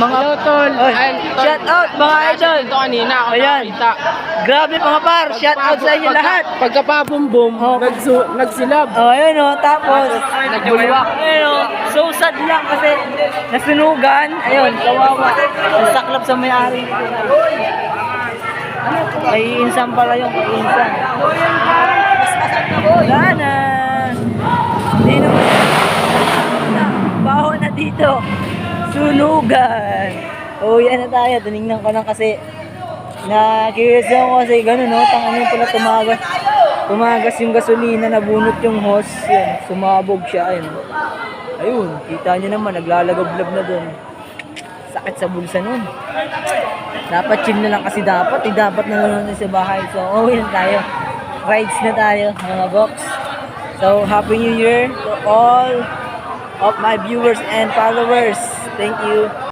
Hello, tol. Shout out mga idol. Ito kanina ako Ayan. nakita. Grabe mga par, shout out sa inyo lahat. Pagka-pa-boom-boom, Oh. nagsilab. Ayun o, tapos Nagbulwak. ayun o, so sad lang kasi nasunugan. Ayun, kawawa. Nasaklap sa may-ari. Kay Insan pala yung kay Insan. Wala na. Hindi naman. Baho na dito. Sunugan. Oh, yan na tayo. Tinignan ko lang kasi na-curious ako kasi gano'n, no? Tangan yung pala tumagas yung gasolina, nabunot yung hose. Yan, sumabog siya. Ayun. Ayun, kita nyo naman, naglalagablab na dun. Sakit sa bulsa nun. Dapat chill na lang kasi dapat. Dapat nanonood sa bahay. So, na tayo. Rides na tayo, mga box. So, Happy New Year to all of my viewers and followers. Thank you.